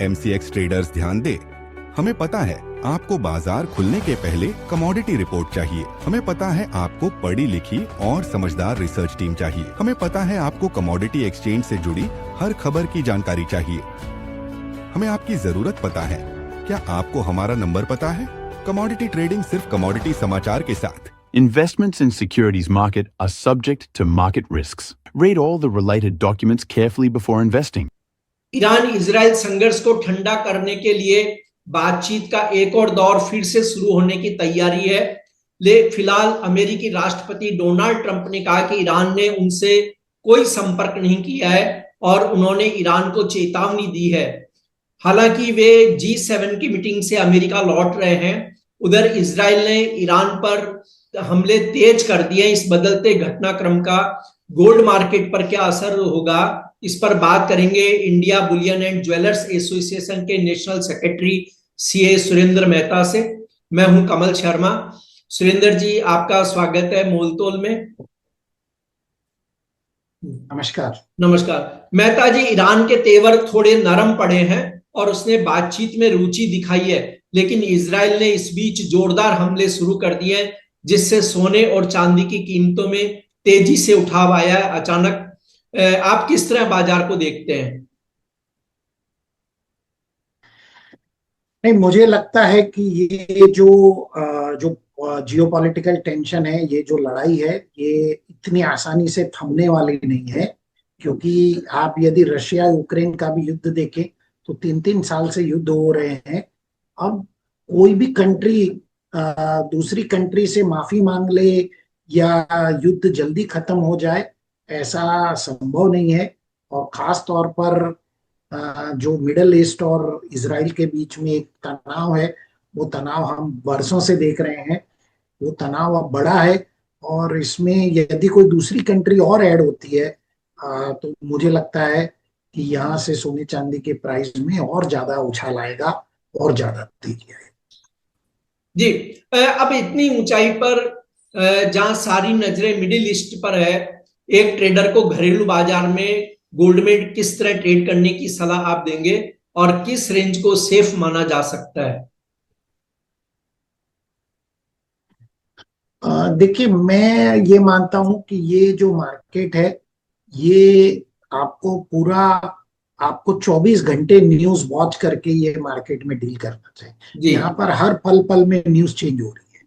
MCX traders ध्यान दे। हमें पता है आपको बाजार खुलने के पहले कमोडिटी रिपोर्ट चाहिए। हमें पता है आपको पढ़ी लिखी और समझदार रिसर्च टीम चाहिए। हमें पता है आपको कमोडिटी एक्सचेंज से जुड़ी हर खबर की जानकारी चाहिए। हमें आपकी जरूरत पता है। क्या आपको हमारा नंबर पता है? कमोडिटी ट्रेडिंग सिर्फ कमोडिटी समाचार के साथ। Investments in securities market are subject to market risks. Read all the related documents carefully before investing. Iran Israel संघर्ष को ठंडा करने के लिए बातचीत का एक और दौर फिर से शुरू होने की तैयारी है। फिलहाल अमेरिकी राष्ट्रपति डोनाल्ड ट्रंप ने कहा कि ईरान ने उनसे कोई संपर्क नहीं किया है और उन्होंने ईरान को चेतावनी दी है। हालांकि वे G7 की मीटिंग से अमेरिका लौट रहे हैं। उधर इजराइल ने ईरान पर हमले तेज कर दिए। इस बदलते घटनाक्रम का गोल्ड मार्केट पर क्या असर होगा, इस पर बात करेंगे India bullion and jewellers association के national secretary CA Surendra Mehta से। मैं हूं कमल शर्मा। सुरेंद्र जी, आपका स्वागत है मोलतोल में। नमस्कार। नमस्कार मेहता जी, ईरान के तेवर थोड़े नरम पड़े हैं और उसने बातचीत में रुचि दिखाई है, लेकिन इजराइल ने इस बीच जोरदार हमले शुरू कर दिए हैं, जिससे सोने और चांदी की कीमतों में तेजी से उठाव आया है अचानक। आप किस तरह बाजार को देखते हैं? नहीं, मुझे लगता है कि ये जो जियोपॉलिटिकल टेंशन है, ये जो लड़ाई है, ये इतनी आसानी से थमने वाली नहीं है। क्योंकि आप यदि रशिया यूक्रेन का भी युद्ध देखें तो 3-3 साल से युद्ध हो रहे हैं। अब कोई भी कंट्री दूसरी कंट्री से माफी मांग ले या युद्ध जल्दी खत्म हो जाए, ऐसा संभव नहीं है। और खास तौर पर जो मिडल ईस्ट और इजराइल के बीच में एक तनाव है, वो तनाव हम वर्षों से देख रहे हैं। वो तनाव अब बढ़ा है और इसमें यदि कोई दूसरी कंट्री और ऐड होती है तो मुझे लगता है कि यहाँ से सोने चांदी के प्राइस में और ज्यादा उछाल आएगा और ज्यादा तेजी आएगी। जी, अब इतनी ऊंचाई पर जहां सारी नजरें मिडिल ईस्ट पर है, एक ट्रेडर को घरेलू बाजार में गोल्ड में किस तरह ट्रेड करने की सलाह आप देंगे और किस रेंज को सेफ माना जा सकता है? देखिए, मैं ये मानता हूं कि ये जो मार्केट है, ये आपको 24 घंटे न्यूज वॉच करके ये मार्केट में डील करना चाहिए। यहाँ पर हर पल पल में न्यूज चेंज हो रही है।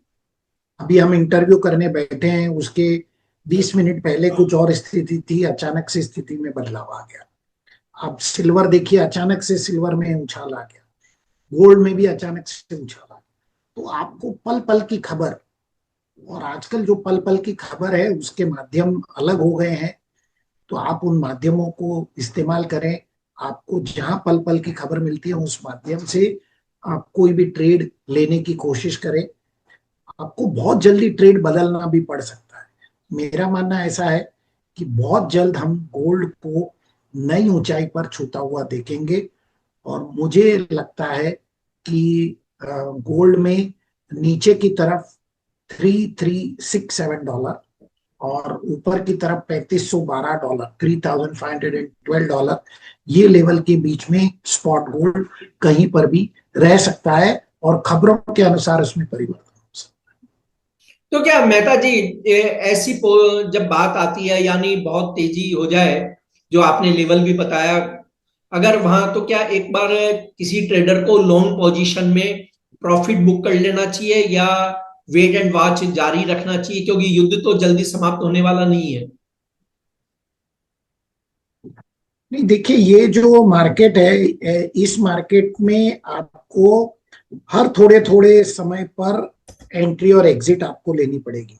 अभी हम इंटरव्यू करने बैठे हैं, उसके 20 मिनट पहले कुछ और स्थिति थी, अचानक से स्थिति में बदलाव आ गया। अब सिल्वर देखिए, अचानक से सिल्वर में उछाल आ गया, गोल्ड में भी अचानक से उछाल आ गया। तो आपको पल पल की खबर, और आजकल जो पल पल की खबर है उसके माध्यम अलग हो गए हैं, तो आप उन माध्यमों को इस्तेमाल करें। आपको जहां पल पल की खबर मिलती है उस माध्यम से आप कोई भी ट्रेड लेने की कोशिश करें। आपको बहुत जल्दी ट्रेड बदलना भी पड़ सकता है। मेरा मानना ऐसा है कि बहुत जल्द हम गोल्ड को नई ऊंचाई पर छूता हुआ देखेंगे और मुझे लगता है कि गोल्ड में नीचे की तरफ $3367 और ऊपर की तरफ $3512, $3512, ये लेवल के बीच में स्पॉट गोल्ड कहीं पर भी रह सकता है और खबरों के अनुसार उसमें परिवर्तन हो सकता है। तो क्या मेहता जी, ऐसी जब बात आती है, यानी बहुत तेजी हो जाए, जो आपने लेवल भी बताया, अगर वहां, तो क्या एक बार किसी ट्रेडर को लॉन्ग पोजीशन में प्रॉफिट बुक कर लेना चाहिए या वेट एंड वॉच जारी रखना चाहिए, क्योंकि युद्ध तो जल्दी समाप्त होने वाला नहीं है? नहीं, देखिए, ये जो मार्केट है, इस मार्केट में आपको हर थोड़े थोड़े समय पर एंट्री और एग्जिट आपको लेनी पड़ेगी।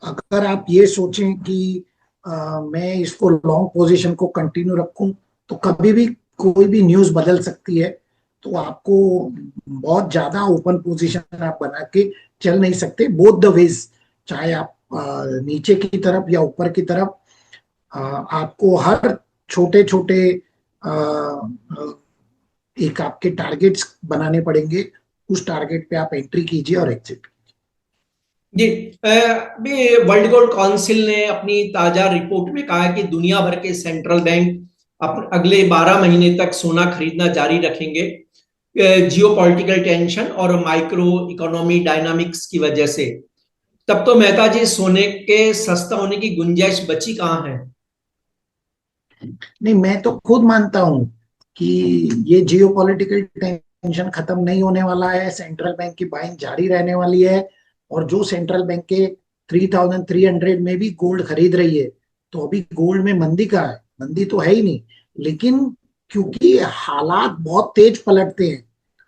अगर आप ये सोचें कि मैं इसको लॉन्ग पोजीशन को कंटिन्यू रखूं, तो कभी भी कोई भी न्यूज बदल सकती है, तो आपको बहुत ज्यादा ओपन पोजीशन आप बना के चल नहीं सकते। बोथ द वेज, चाहे आप नीचे की तरफ या ऊपर की तरफ, आपको हर छोटे छोटे एक आपके टारगेट्स बनाने पड़ेंगे। उस टारगेट पे आप एंट्री कीजिए और एग्जिट जी। वर्ल्ड गोल्ड काउंसिल ने अपनी ताजा रिपोर्ट में कहा है कि दुनिया भर के सेंट्रल बैंक अगले 12 महीने तक सोना खरीदना जारी रखेंगे जियो पॉलिटिकल टेंशन और माइक्रो इकोनॉमी डायनामिक्स की वजह से, तब तो मेहता जी सोने के सस्ता होने की गुंजाइश बची कहाँ है? नहीं, मैं तो खुद मानता हूं कि ये जियो पॉलिटिकल टेंशन खत्म नहीं होने वाला है, सेंट्रल बैंक की बाइंग जारी रहने वाली है। और जो सेंट्रल बैंक के 3300 में भी गोल्ड खरीद रही है, तो अभी गोल्ड में मंदी का है, मंदी तो है ही नहीं। लेकिन क्योंकि हालात बहुत तेज पलटते हैं,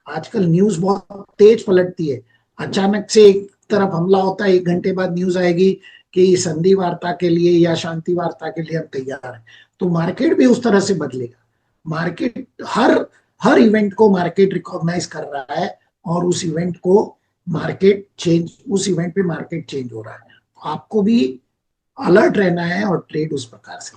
आजकल न्यूज बहुत तेज पलटती है, अचानक से एक तरफ हमला होता है, 1 घंटे बाद न्यूज आएगी कि संधि वार्ता के लिए या शांति वार्ता के लिए हम तैयार हैं। तो मार्केट भी उस तरह से बदलेगा। मार्केट हर हर इवेंट को मार्केट रिकॉग्नाइज कर रहा है, और उस इवेंट पे मार्केट चेंज हो रहा है। आपको भी अलर्ट रहना है और ट्रेड उस प्रकार से।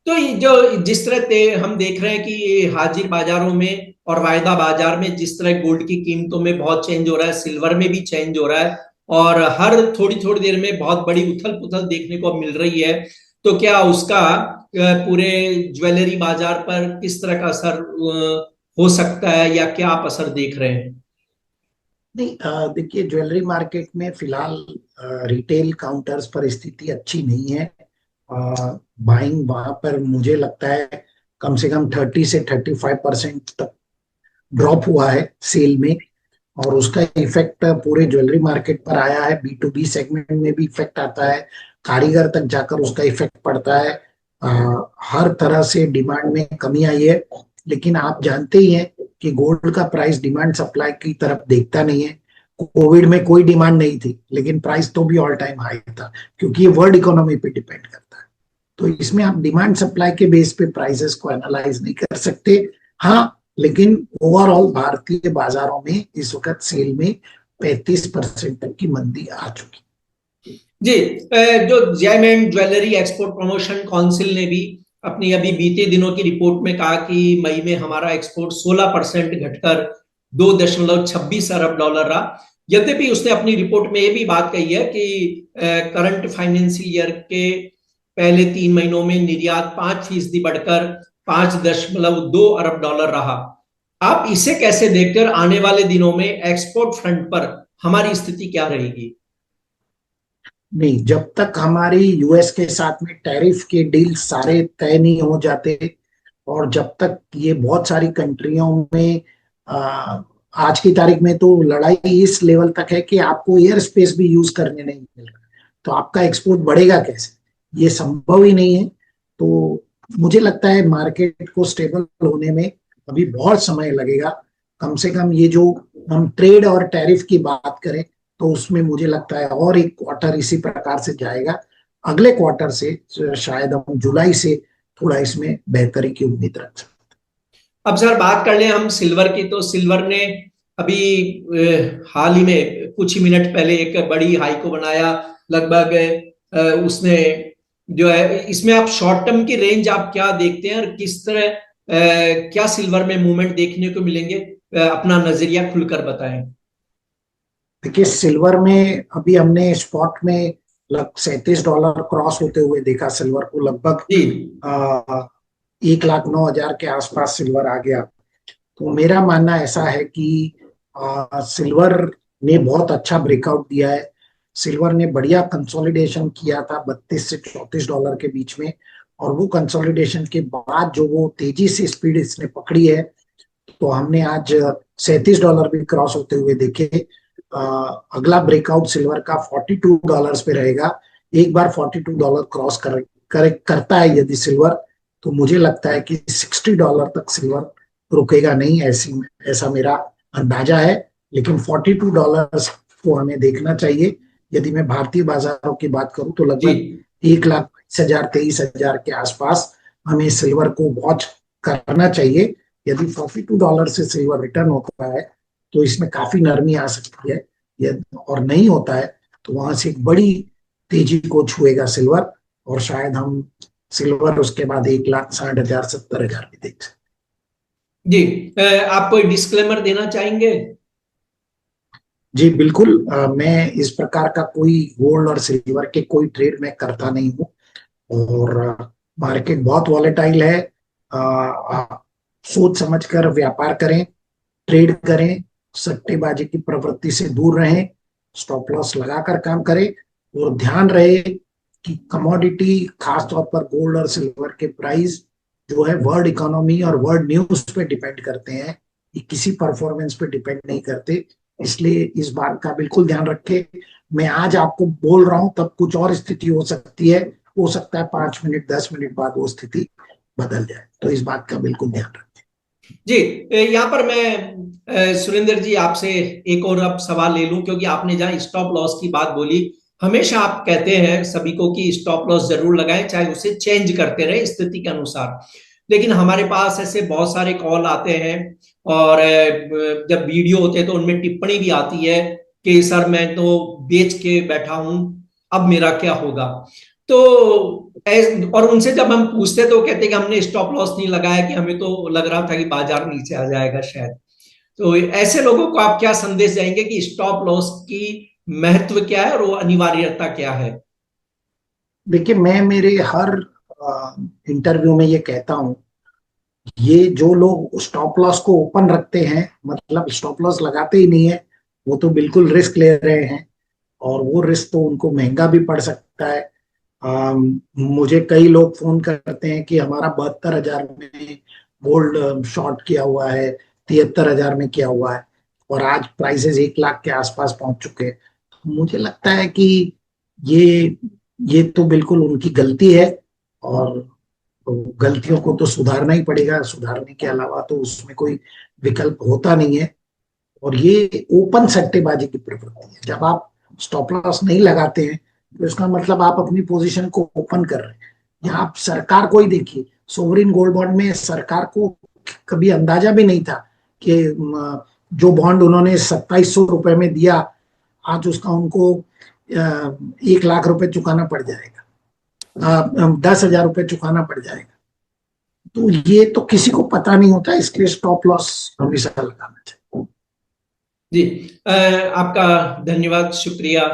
तो ये जो जिस तरह हम देख रहे हैं कि ये हाजिर बाजारों में और वायदा बाजार में जिस तरह गोल्ड की कीमतों में बहुत चेंज हो रहा है, सिल्वर में भी चेंज हो रहा है, और हर थोड़ी थोड़ी देर में बहुत बड़ी उथल पुथल देखने को मिल रही है, तो क्या उसका पूरे ज्वेलरी बाजार पर किस तरह का असर हो सकता है, या क्या आप असर देख रहे हैं? नहीं, देखिए, ज्वेलरी मार्केट में फिलहाल रिटेल काउंटर्स पर स्थिति अच्छी नहीं है। बाइंग वहां पर मुझे लगता है कम से कम 30 से 35% तक ड्रॉप हुआ है सेल में, और उसका इफेक्ट पूरे ज्वेलरी मार्केट पर आया है। B2B सेगमेंट में भी इफेक्ट आता है, कारीगर तक जाकर उसका इफेक्ट पड़ता है। हर तरह से डिमांड में कमी आई है। लेकिन आप जानते ही हैं कि गोल्ड का प्राइस डिमांड सप्लाई की तरफ देखता नहीं है। कोविड में कोई डिमांड नहीं थी, लेकिन प्राइस तो भी ऑल टाइम हाई था, क्योंकि ये वर्ल्ड इकोनॉमी पे डिपेंड करता है। तो इसमें आप डिमांड सप्लाई के बेस पे प्राइसेस को एनालाइज नहीं कर सकते। हाँ, लेकिन ओवरऑल भारतीय बाजारों में इस वक्त सेल में 35% तक की मंदी आ चुकी जी। जो gem jewellery export promotion council ने भी अपनी अभी बीते दिनों की रिपोर्ट में कहा कि मई में हमारा एक्सपोर्ट 16% घटकर $2.26 अरब रहा। यद्यपि उसने अपनी रिपोर्ट में ये भी बात कही है कि करंट फाइनेंशियल ईयर के पहले 3 महीनों में निर्यात 5% बढ़कर $5.2 अरब रहा। आप इसे कैसे देखकर आने वाले दिनों में एक्सपोर्ट फ्रंट पर हमारी स्थिति क्या रहेगी? नहीं, जब तक हमारी यूएस के साथ में टैरिफ के डील सारे तय नहीं हो जाते, और जब तक ये बहुत सारी कंट्रियों में आज की तारीख में तो लड़ाई इस लेवल तक है कि आपको एयर स्पेस भी यूज करने नहीं मिल रहा, तो आपका एक्सपोर्ट बढ़ेगा कैसे? ये संभव ही नहीं है। तो मुझे लगता है मार्केट को स्टेबल होने में अभी बहुत समय लगेगा। कम से कम ये जो हम ट्रेड और टैरिफ की बात करें, तो उसमें मुझे लगता है और एक क्वार्टर इसी प्रकार से जाएगा। अगले क्वार्टर से शायद हम जुलाई से थोड़ा इसमें बेहतरी की उम्मीद रख सकते हैं। अब सर बात कर लें हम सिल्वर की, तो सिल्वर ने अभी हाल ही में कुछ ही मिनट पहले एक बड़ी हाई को बनाया। लगभग उसने जो है, इसमें आप शॉर्ट टर्म की रेंज आप क्या देखते हैं, और किस तरह क्या सिल्वर में मूवमेंट देखने को मिलेंगे? अपना नजरिया खुलकर बताएं। देखिए, सिल्वर में अभी हमने स्पॉट में $37 क्रॉस होते हुए देखा सिल्वर को। लगभग 1,09,000 के आसपास सिल्वर आ गया। तो मेरा मानना ऐसा है कि सिल्वर ने बहुत अच्छा ब्रेकआउट दिया है। सिल्वर ने बढ़िया कंसोलिडेशन किया था $32 से $34 के बीच में, और वो कंसोलिडेशन के बाद जो वो तेजी से स्पीड इसने पकड़ी है, तो हमने आज $37 भी क्रॉस होते हुए देखे। अगला ब्रेकआउट सिल्वर का $42 पे रहेगा। एक बार $42 क्रॉस करता है यदि सिल्वर, तो मुझे लगता है कि $60 तक सिल्वर रुकेगा नहीं, ऐसा मेरा अंदाजा है। लेकिन $42 को हमें देखना चाहिए। यदि मैं भारतीय बाजारों की बात करूं तो लगभग 1,22,000 23,000 के आसपास हमें सिल्वर को वॉच करना चाहिए। यदि $42 से सिल्वर रिटर्न होता है तो इसमें काफी नरमी आ सकती है, और नहीं होता है तो वहां से एक बड़ी तेजी को छुएगा सिल्वर, और शायद हम सिल्वर उसके बाद 1,60,000 70,000 भी देख सकते। जी, आप कोई डिस्क्लेमर देना चाहेंगे? जी बिल्कुल। मैं इस प्रकार का कोई गोल्ड और सिल्वर के कोई ट्रेड मैं करता नहीं हूँ, और मार्केट बहुत वॉलेटाइल है। सोच समझकर व्यापार करें, ट्रेड करें, सट्टेबाजी की प्रवृत्ति से दूर रहें, स्टॉप लॉस लगाकर काम करें और ध्यान रहे कि कमोडिटी, खासतौर पर गोल्ड और सिल्वर के प्राइस जो है वर्ल्ड इकोनॉमी और वर्ल्ड न्यूज पे डिपेंड करते हैं, ये किसी परफॉर्मेंस पे डिपेंड नहीं करते। इसलिए इस बात का बिल्कुल ध्यान रखें। मैं आज आपको बोल रहा हूं, तब कुछ और स्थिति हो सकती है, हो सकता है 5 मिनट 10 मिनट बाद वो स्थिति बदल जाए, तो इस बात का बिल्कुल ध्यान रखें। जी, यहाँ पर मैं सुरेंद्र जी आपसे एक और अब सवाल ले लूं, क्योंकि आपने जहां स्टॉप लॉस की बात बोली, हमेशा आप कहते हैं सभी को कि स्टॉप लॉस जरूर लगाएं, चाहे उसे चेंज करते रहे स्थिति के अनुसार। लेकिन हमारे पास ऐसे बहुत सारे कॉल आते हैं और जब वीडियो होते हैं तो उनमें टिप्पणी भी आती है कि सर मैं तो बेच के बैठा हूं, अब मेरा क्या होगा। तो और उनसे जब हम पूछते तो कहते कि हमने स्टॉप लॉस नहीं लगाया, कि हमें तो लग रहा था कि बाजार नीचे आ जाएगा शायद। तो ऐसे लोगों को आप क्या संदेश देंगे कि स्टॉप लॉस की महत्व क्या है और वो अनिवार्यता क्या है? देखिए, मैं मेरे हर इंटरव्यू में ये कहता हूं, ये जो लोग स्टॉप लॉस को ओपन रखते हैं, मतलब स्टॉप लॉस लगाते ही नहीं है, वो तो बिल्कुल रिस्क ले रहे हैं और वो रिस्क तो उनको महंगा भी पड़ सकता है। मुझे कई लोग फोन करते हैं कि हमारा 72,000 में गोल्ड शॉर्ट किया हुआ है, 73,000 में किया हुआ है और आज प्राइसेस 1 लाख के आसपास पहुंच चुके हैं। मुझे लगता है कि ये ये तो बिल्कुल उनकी गलती है और तो गलतियों को तो सुधारना ही पड़ेगा, सुधारने के अलावा तो उसमें कोई विकल्प होता नहीं है। और ये ओपन सट्टेबाजी की प्रवृत्ति है। जब आप स्टॉप लॉस नहीं लगाते हैं तो इसका मतलब आप अपनी पोजीशन को ओपन कर रहे हैं। या आप सरकार को ही देखिए, सोवरिन गोल्ड बॉन्ड में सरकार को कभी अंदाजा भी नहीं था कि जो बॉन्ड उन्होंने 2700 रुपए में दिया, आज उसका उनको 1 लाख रुपए चुकाना पड़ जाएगा, 10,000 रुपए चुकाना पड़ जाएगा। तो ये तो किसी को पता नहीं होता, इसलिए स्टॉप लॉस हमेशा लगाना चाहिए। जी, आपका धन्यवाद, शुक्रिया।